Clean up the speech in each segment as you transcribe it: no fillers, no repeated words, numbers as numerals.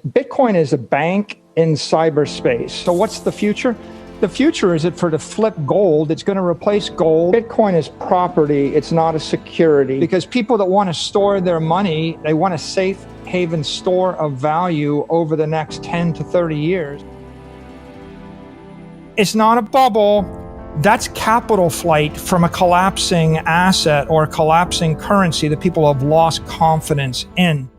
Bitcoin is a bank in cyberspace. So what's the future? The future is it for to flip gold. It's going to replace gold. Bitcoin is property. It's not a security. Because people that want to store their money, they want a safe haven store of value over the next 10 to 30 years. It's not a bubble. That's capital flight from a collapsing asset or a collapsing currency that people have lost confidence in.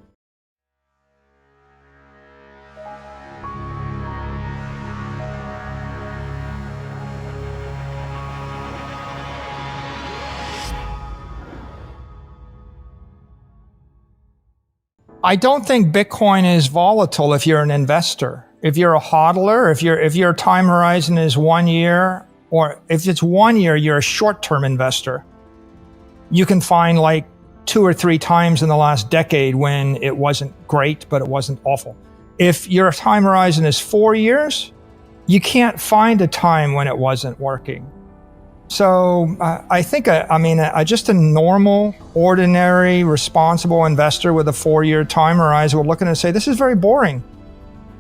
I don't think Bitcoin is volatile if you're an investor. If you're a hodler, if your time horizon is 1 year, or if it's 1 year, you're a short-term investor. You can find like 2 or 3 times in the last decade when it wasn't great, but it wasn't awful. If your time horizon is 4 years, you can't find a time when it wasn't working. So I think, just a normal, ordinary, responsible investor with a 4-year time horizon will look at it and say, this is very boring,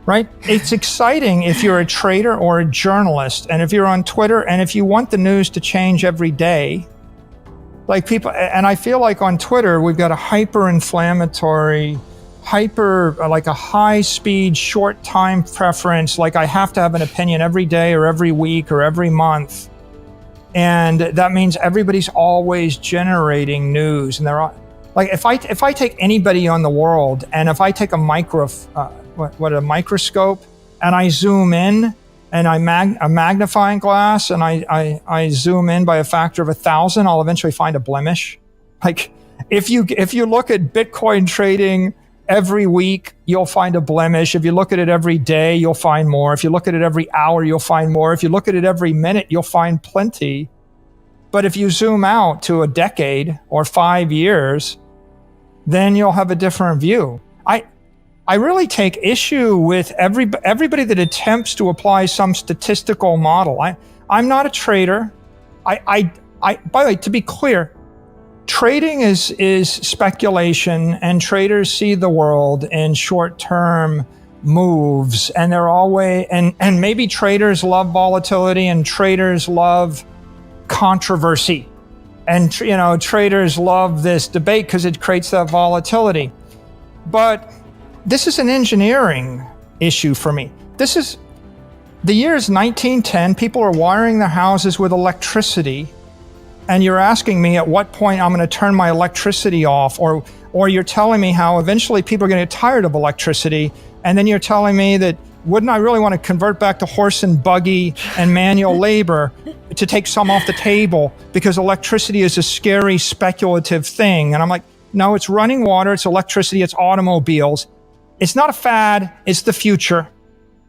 right? It's exciting if you're a trader or a journalist, and if you're on Twitter, and if you want the news to change every day. Like people, and I feel like on Twitter, we've got a hyper-inflammatory, like a high-speed, short time preference, like I have to have an opinion every day or every week or every month. And that means everybody's always generating news, and they're all, like, if I take anybody on the world, and if I take a microscope, and I zoom in, and a magnifying glass, and I zoom in by a factor of 1,000, I'll eventually find a blemish. Like if you look at Bitcoin trading every week, you'll find a blemish. If you look at it every day, you'll find more. If you look at it every hour, you'll find more. If you look at it every minute, you'll find plenty. But if you zoom out to a decade or 5 years, then you'll have a different view. I really take issue with everybody that attempts to apply some statistical model. I'm not a trader. By the way, to be clear, trading is speculation, and traders see the in short-term moves, and they're always, and maybe traders love volatility, and traders love controversy, and traders love this debate because it creates that volatility. But this is an engineering issue for me. This is the year's 1910. People are wiring their houses with electricity. And you're asking me at what point I'm going to turn my electricity off, or you're telling me how eventually people are going to get tired of electricity, and then you're telling me that wouldn't I really want to convert back to horse and buggy and manual labor to take some off the table because electricity is a scary speculative thing. And I'm like, no, it's running water, it's electricity, it's automobiles. It's not a fad, it's the future.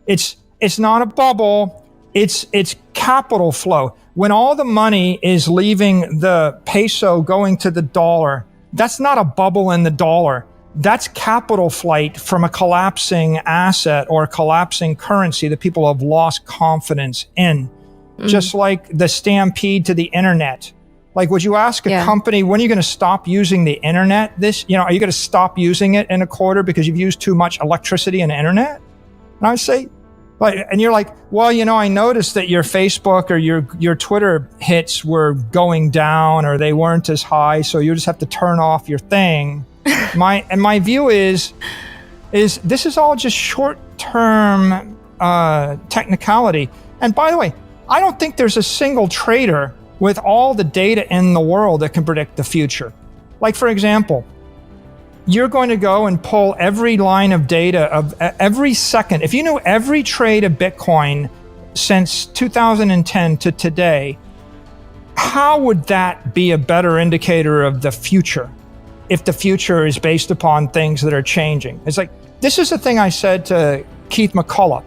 It's not a bubble, it's capital flow. When all the money is leaving the peso going to the dollar, that's not a bubble in the dollar. That's capital flight from a collapsing asset or a collapsing currency that people have lost confidence in. Just like the stampede to the internet. Like, would you ask a company, when are you going to stop using the internet? Are you going to stop using it in a quarter because you've used too much electricity and internet? And I would say, and you're like, well, I noticed that your Facebook or your Twitter hits were going down, or they weren't as high, so you just have to turn off your thing. My view is this is all just short-term technicality. And by the way, I don't think there's a single trader with all the data in the world that can predict the future. Like, for example, you're going to go and pull every line of data of every second. If you knew every trade of Bitcoin since 2010 to today, how would that be a better indicator of the future if the future is based upon things that are changing? It's like, this is the thing I said to Keith McCullough.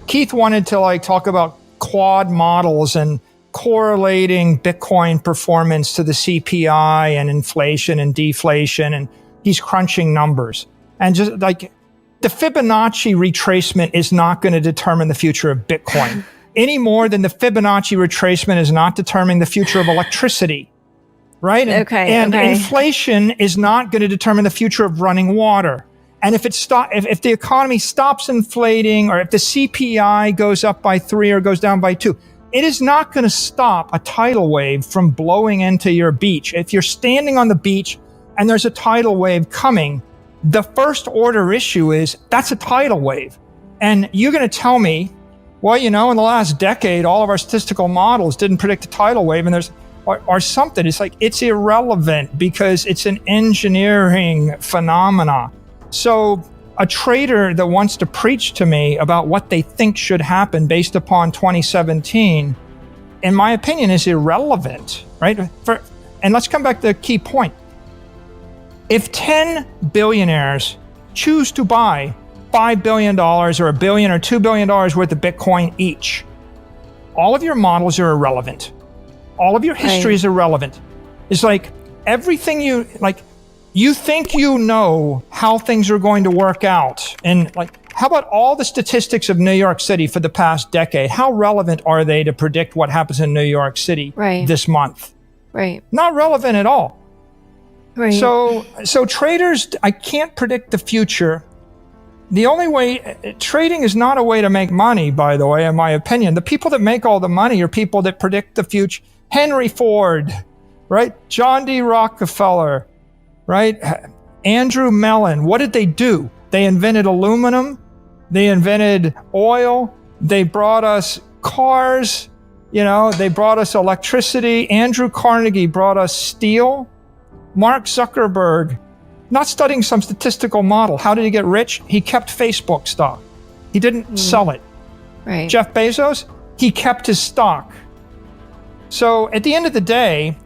Keith wanted to talk about quad models and correlating Bitcoin performance to the CPI and inflation and deflation, and he's crunching numbers. And just like the Fibonacci retracement is not going to determine the future of Bitcoin any more than the Fibonacci retracement is not determining the future of electricity, right? And inflation is not going to determine the future of running water. And if if the economy stops inflating, or if the CPI goes up by 3 or goes down by 2, it is not going to stop a tidal wave from blowing into your beach. If you're standing on the beach and there's a tidal wave coming, the first order issue is that's a tidal wave. And you're going to tell me, well, in the last decade, all of our statistical models didn't predict a tidal wave, and or something. It's like, it's irrelevant because it's an engineering phenomena. So a trader that wants to preach to me about what they think should happen based upon 2017, in my opinion, is irrelevant, right? And let's come back to the key point. If 10 billionaires choose to buy $5 billion or $1 billion or $2 billion worth of Bitcoin each, all of your models are irrelevant. All of your history is irrelevant. It's like everything you think you know how things are going to work out. And how about all the statistics of New York City for the past decade? How relevant are they to predict what happens in New York City this month? Right. Not relevant at all. Right. So traders, I can't predict the future. The only way, trading is not a way to make money, by the way, in my opinion. The people that make all the money are people that predict the future. Henry Ford, right? John D. Rockefeller, right? Andrew Mellon. What did they do? They invented aluminum. They invented oil. They brought us cars. They brought us electricity. Andrew Carnegie brought us steel. Mark Zuckerberg, not studying some statistical model. How did he get rich? He kept Facebook stock. He didn't sell it. Right. Jeff Bezos, he kept his stock. So at the end of the day,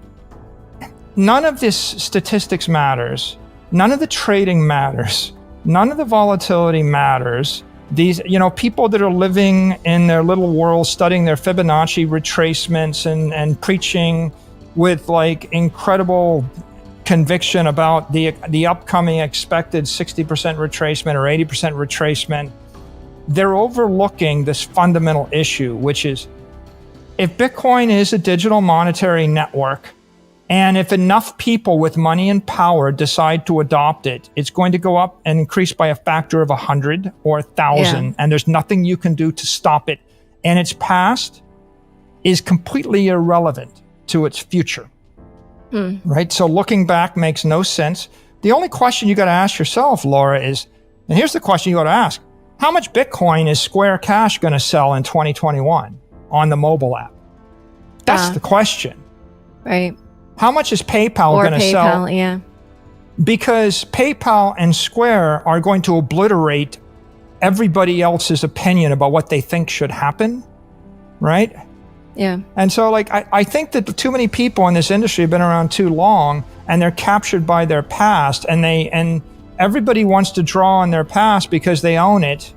none of this statistics matters. None of the trading matters. None of the volatility matters. These, people that are living in their little world, studying their Fibonacci retracements and preaching with incredible conviction about the upcoming expected 60% retracement or 80% retracement, they're overlooking this fundamental issue, which is, if Bitcoin is a digital monetary network, and if enough people with money and power decide to adopt it, it's going to go up and increase by a factor of 100 or 1,000, and there's nothing you can do to stop it. And its past is completely irrelevant to its future. Right? So looking back makes no sense. The only question you got to ask yourself, Laura, is, and here's the question you got to ask: how much Bitcoin is Square Cash going to sell in 2021 on the mobile app? That's the question. Right. How much is PayPal going to sell? Yeah. Because PayPal and Square are going to obliterate everybody else's opinion about what they think should happen, right? Yeah. And so I think that too many people in this industry have been around too long, and they're captured by their past, and everybody wants to draw on their past because they own it.